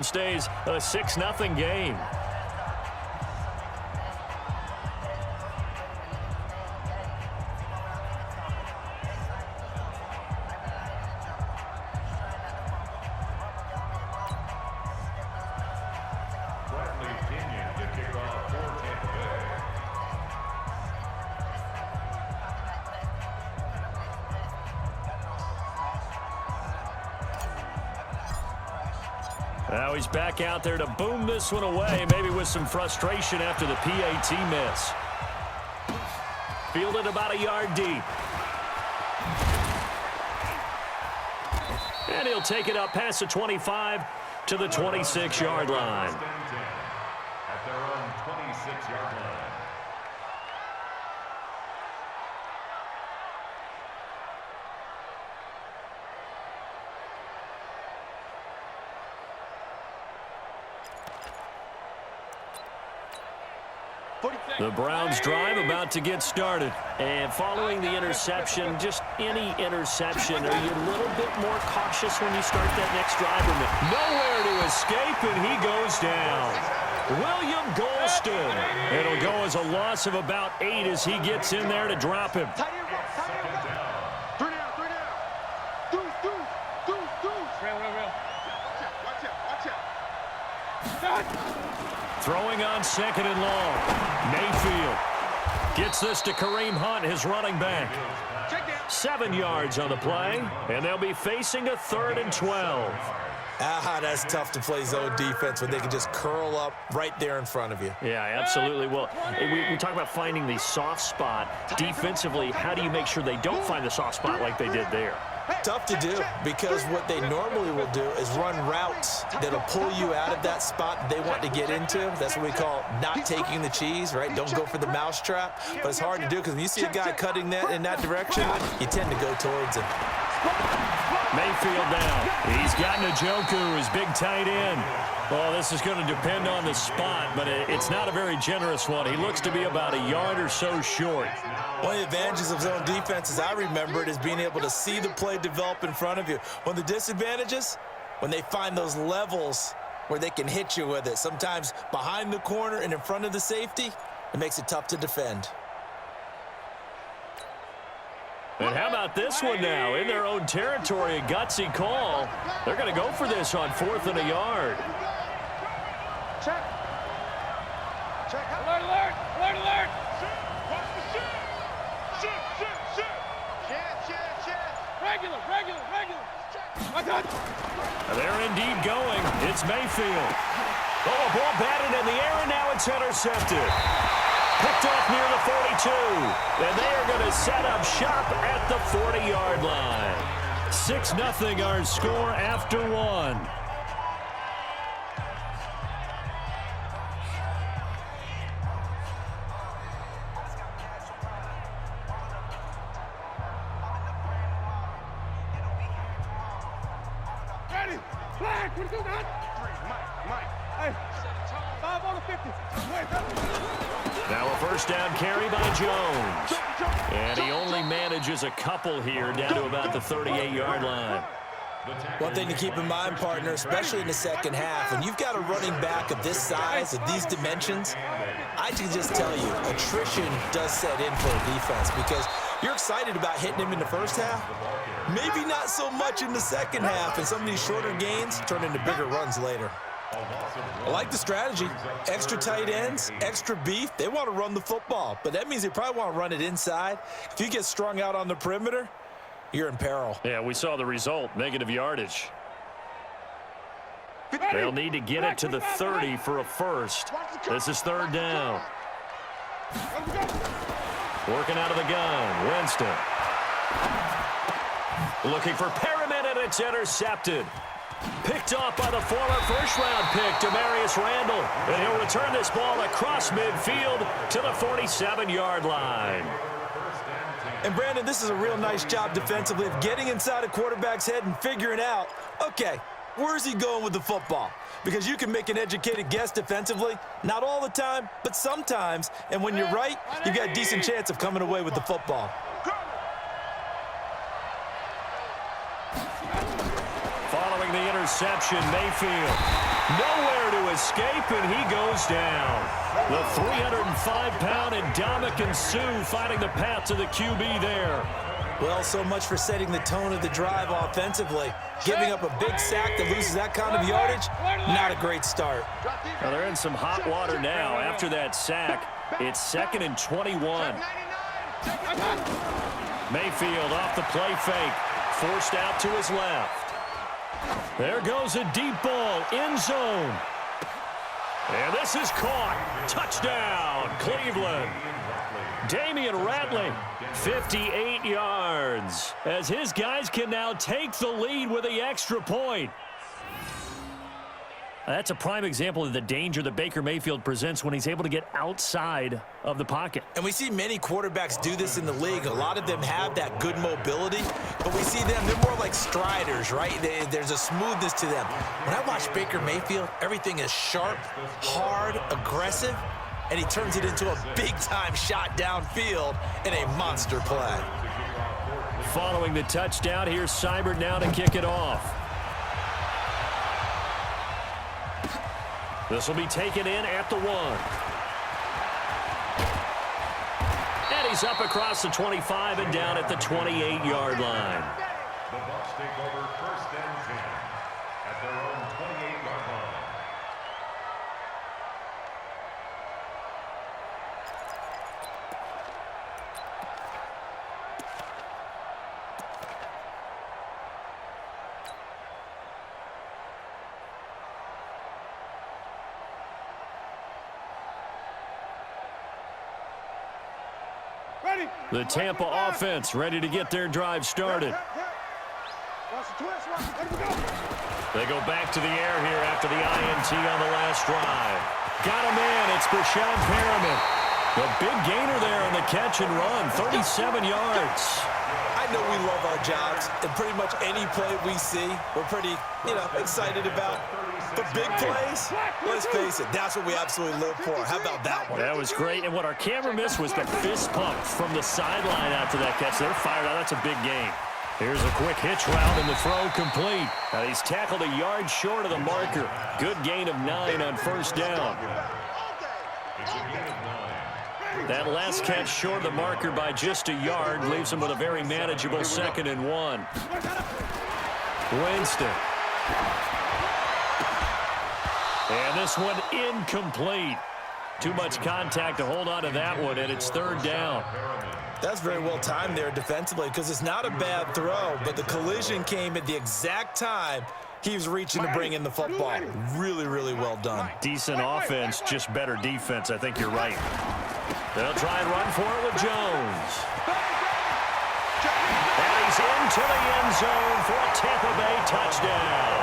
Stays a 6-0 game. Now he's back out there to boom this one away, maybe with some frustration after the PAT miss. Fielded about a yard deep. And he'll take it up past the 25 to the 26-yard line. At their own 26-yard line. The Browns drive about to get started. And following the interception, just any interception, are you a little bit more cautious when you start that next drive? Nowhere to escape, and he goes down. William Golston. It'll go as a loss of about 8 as he gets in there to drop him. Throwing on 2nd and long. Mayfield gets this to Kareem Hunt, his running back. 7 yards on the play, and they'll be facing a 3rd and 12. That's tough to play zone defense when they can just curl up right there in front of you. Yeah, absolutely. Well, we talk about finding the soft spot. Defensively, how do you make sure they don't find the soft spot like they did there? Tough to do, because what they normally will do is run routes that'll pull you out of that spot they want to get into. That's what we call not taking the cheese, right? Don't go for the mousetrap. But it's hard to do because when you see a guy cutting that in that direction, you tend to go towards him. Mayfield down. He's got Njoku, his big tight end. Well, this is going to depend on the spot, but it's not a very generous one. He looks to be about a yard or so short. One of the advantages of zone defense, as I remember it, is being able to see the play develop in front of you. One of the disadvantages, when they find those levels where they can hit you with it, sometimes behind the corner and in front of the safety, it makes it tough to defend. And how about this one now? In their own territory, a gutsy call. They're going to go for this on 4th and a yard. Check. Check. Alert, alert, alert, alert. Regular. They're indeed going. It's Mayfield. Oh, a ball batted in the air, and now it's intercepted. Picked off near the 42. And they are going to set up shop at the 40-yard line. 6-0 our score after 1. Flag, what are you doing? Mike. Hey, 5 on the 50. Now a first down carry by Jones. And he only manages a couple here down to about the 38-yard line. One thing to keep in mind, partner, especially in the second half, when you've got a running back of this size, of these dimensions, I can just tell you, attrition does set in for a defense because you're excited about hitting him in the first half. Maybe not so much in the second half, and some of these shorter gains turn into bigger runs later. I like the strategy. Extra tight ends, extra beef. They want to run the football, but that means they probably want to run it inside. If you get strung out on the perimeter, you're in peril. Yeah, we saw the result, negative yardage. They'll need to get it to the 30 for a first. This is 3rd down. Working out of the gun, Winston. Looking for Perriman, and it's intercepted. Picked off by the former first-round pick, Demarius Randall. And he'll return this ball across midfield to the 47-yard line. And, Brandon, this is a real nice job defensively of getting inside a quarterback's head and figuring out, okay, where's he going with the football? Because you can make an educated guess defensively, not all the time, but sometimes. And when you're right, you've got a decent chance of coming away with the football. Following the interception, Mayfield escape, and he goes down. The 305-pound Ndamukong Suh finding the path to the QB there. Well, so much for setting the tone of the drive offensively. Giving up a big sack that loses that kind of yardage, not a great start. Well, they're in some hot water now. After that sack, it's 2nd and 21. Mayfield off the play fake, forced out to his left. There goes a deep ball, end zone. And this is caught. Touchdown, Cleveland. Damian Ratley, 58 yards, as his guys can now take the lead with the extra point. That's a prime example of the danger that Baker Mayfield presents when he's able to get outside of the pocket. And we see many quarterbacks do this in the league. A lot of them have that good mobility, but we see them, they're more like striders, right? There's a smoothness to them. When I watch Baker Mayfield, everything is sharp, hard, aggressive, and he turns it into a big-time shot downfield in a monster play. Following the touchdown, here's Seibert now to kick it off. This will be taken in at the 1. And he's up across the 25 and down at the 28-yard line. The Bucs take over 1st and 10 at their own 28-yard line. The Tampa offense ready to get their drive started. They go back to the air here after the INT on the last drive. Got a man, it's Brashad Perriman. The big gainer there on the catch and run, 37 yards. I know we love our jobs, and pretty much any play we see, we're pretty, excited about. But big plays, let's face it, that's what we absolutely live for. How about that one? That was great, and what our camera missed was the fist pump from the sideline out to that catch. They're fired out. That's a big game. Here's a quick hitch route, and the throw complete. Now he's tackled a yard short of the marker. Good gain of 9 on 1st down. That last catch short of the marker by just a yard leaves him with a very manageable 2nd and 1. Winston. And this one incomplete. Too much contact to hold on to that one, and it's 3rd down. That's very well timed there defensively because it's not a bad throw, but the collision came at the exact time he was reaching to bring in the football. Really, really well done. Decent offense, just better defense. I think you're right. They'll try and run for it with Jones. And he's into the end zone for a Tampa Bay touchdown.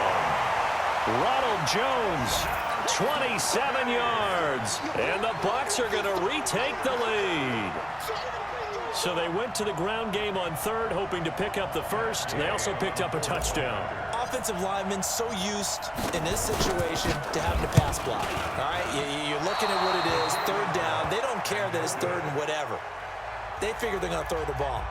Ronald Jones, 27 yards. And the Bucs are going to retake the lead. So they went to the ground game on 3rd, hoping to pick up the 1st. They also picked up a touchdown. Offensive linemen so used in this situation to having to pass block. All right, you're looking at what it is, 3rd down. They don't care that it's 3rd and whatever. They figure they're going to throw the ball.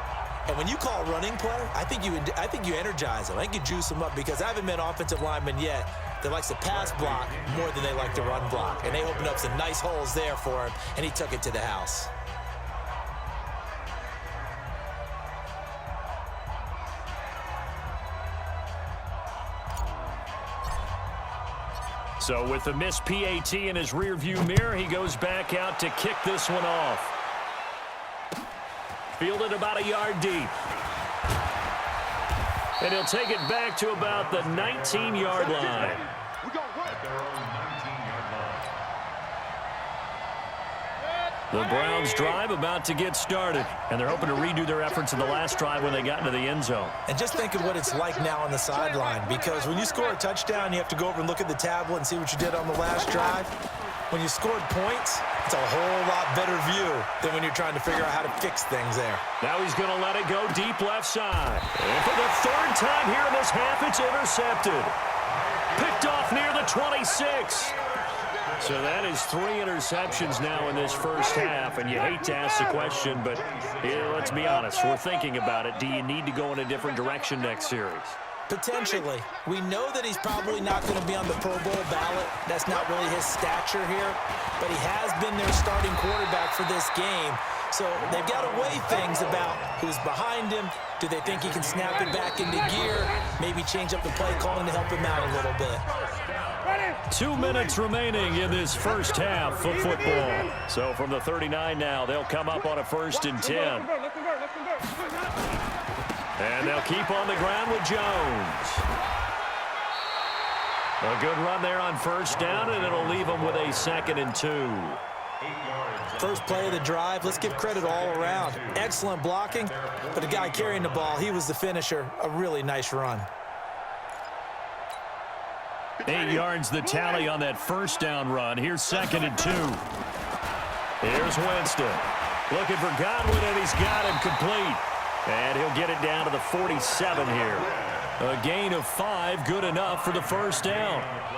And when you call a running play, I think you energize them. I think you juice them up because I haven't met offensive linemen yet that likes to pass block more than they like to run block. And they opened up some nice holes there for him, and he took it to the house. So with the missed PAT in his rearview mirror, he goes back out to kick this one off. Fielded about a yard deep. And he'll take it back to about the 19-yard line. The Browns drive about to get started, and they're hoping to redo their efforts in the last drive when they got into the end zone. And just think of what it's like now on the sideline, because when you score a touchdown, you have to go over and look at the tablet and see what you did on the last drive. When you scored points, it's a whole lot better view than when you're trying to figure out how to fix things there. Now he's going to let it go deep left side. And for the 3rd time here in this half, it's intercepted. Picked off near the 26. So that is 3 interceptions now in this first half, and you hate to ask the question, but let's be honest, we're thinking about it. Do you need to go in a different direction next series? Potentially. We know that he's probably not going to be on the Pro Bowl ballot. That's not really his stature here. But he has been their starting quarterback for this game. So they've got to weigh things about who's behind him. Do they think he can snap it back into gear? Maybe change up the play calling to help him out a little bit. 2 minutes remaining in this first half of football. So from the 39 now, they'll come up on a 1st and 10. And they'll keep on the ground with Jones. A good run there on 1st down, and it'll leave them with a 2nd and 2. First play of the drive, let's give credit all around. Excellent blocking, but the guy carrying the ball, he was the finisher. A really nice run. 8 yards the tally on that 1st down run. Here's 2nd and 2. Here's Winston. Looking for Godwin, and he's got him complete. And he'll get it down to the 47 here. A gain of 5, good enough for the 1st down. That's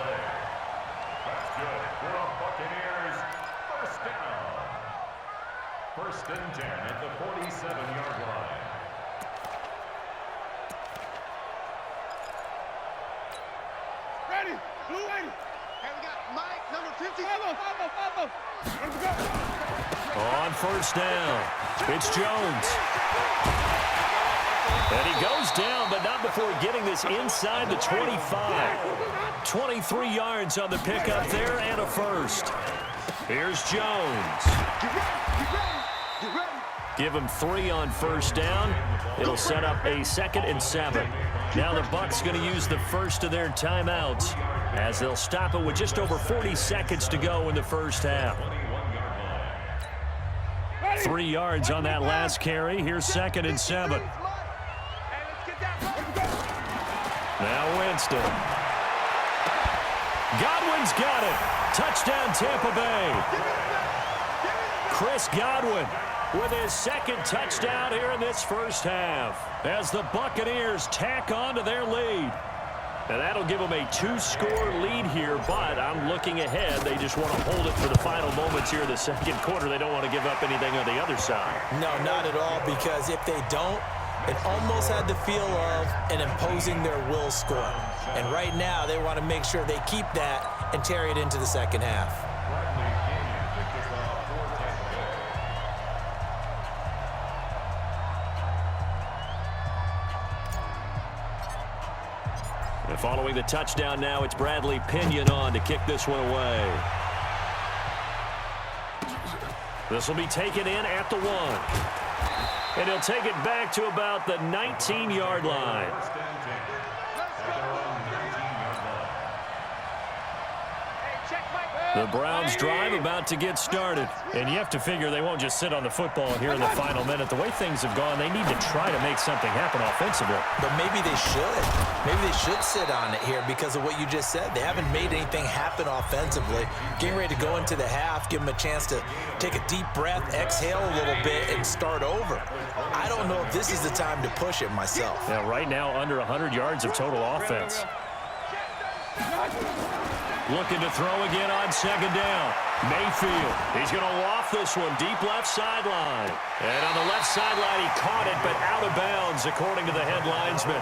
good for the Buccaneers. 1st down. 1st and 10 at the 47-yard line. Ready. Blue ready. Hey, we got Mike, number 50. Follow. Let's go. On 1st down, it's Jones. And he goes down, but not before getting this inside the 25. 23 yards on the pickup there and a 1st. Here's Jones. Give him 3 on 1st down. It'll set up a 2nd and 7. Now the Bucs going to use the first of their timeouts as they'll stop it with just over 40 seconds to go in the 1st half. 3 yards on that last carry. Here's 2nd and 7. Now Winston. Godwin's got it. Touchdown Tampa Bay. Chris Godwin with his 2nd touchdown here in this 1st half as the Buccaneers tack on to their lead. And that'll give them a 2-score lead here, but I'm looking ahead. They just want to hold it for the final moments here in the 2nd quarter. They don't want to give up anything on the other side. No, not at all, because if they don't, it almost had the feel of an imposing their will score. And right now, they want to make sure they keep that and carry it into the 2nd half. And following the touchdown now, it's Bradley Pinion on to kick this one away. This will be taken in at the 1. And he'll take it back to about the 19-yard line. The Browns drive about to get started. And you have to figure they won't just sit on the football here in the final minute. The way things have gone, they need to try to make something happen offensively. But maybe they should. Maybe they should sit on it here because of what you just said. They haven't made anything happen offensively. Getting ready to go into the half, give them a chance to take a deep breath, exhale a little bit, and start over. I don't know if this is the time to push it myself. Yeah, right now under 100 yards of total offense. Looking to throw again on 2nd down. Mayfield, he's going to loft this one deep left sideline. And on the left sideline, he caught it, but out of bounds, according to the head linesman.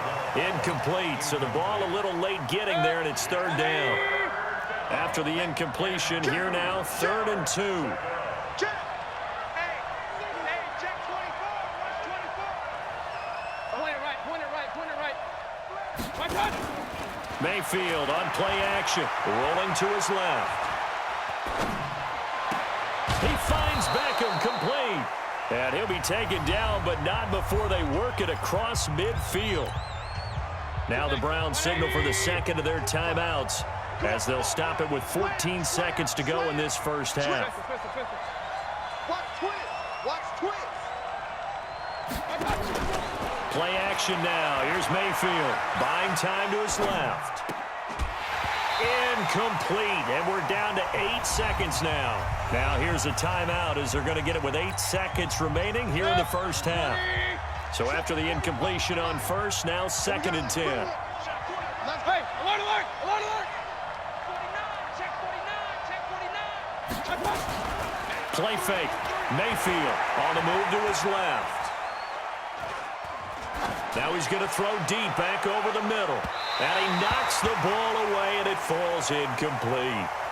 Incomplete, so the ball a little late getting there, and it's 3rd down. After the incompletion, here now, 3rd and 2. Mayfield on play action, rolling to his left. He finds Beckham complete. And he'll be taken down, but not before they work it across midfield. Now the Browns signal for the 2nd of their timeouts as they'll stop it with 14 seconds to go in this 1st half. Watch twist. Play action now. Here's Mayfield. Buying time to his left. Incomplete. And we're down to 8 seconds now. Now here's a timeout as they're going to get it with 8 seconds remaining here in the 1st half. So after the incompletion on 1st, now 2nd and 10. Hey, alert, alert, alert, alert. 49, check 49. Play fake. Mayfield on the move to his left. Now he's going to throw deep back over the middle. And he knocks the ball away, and it falls incomplete.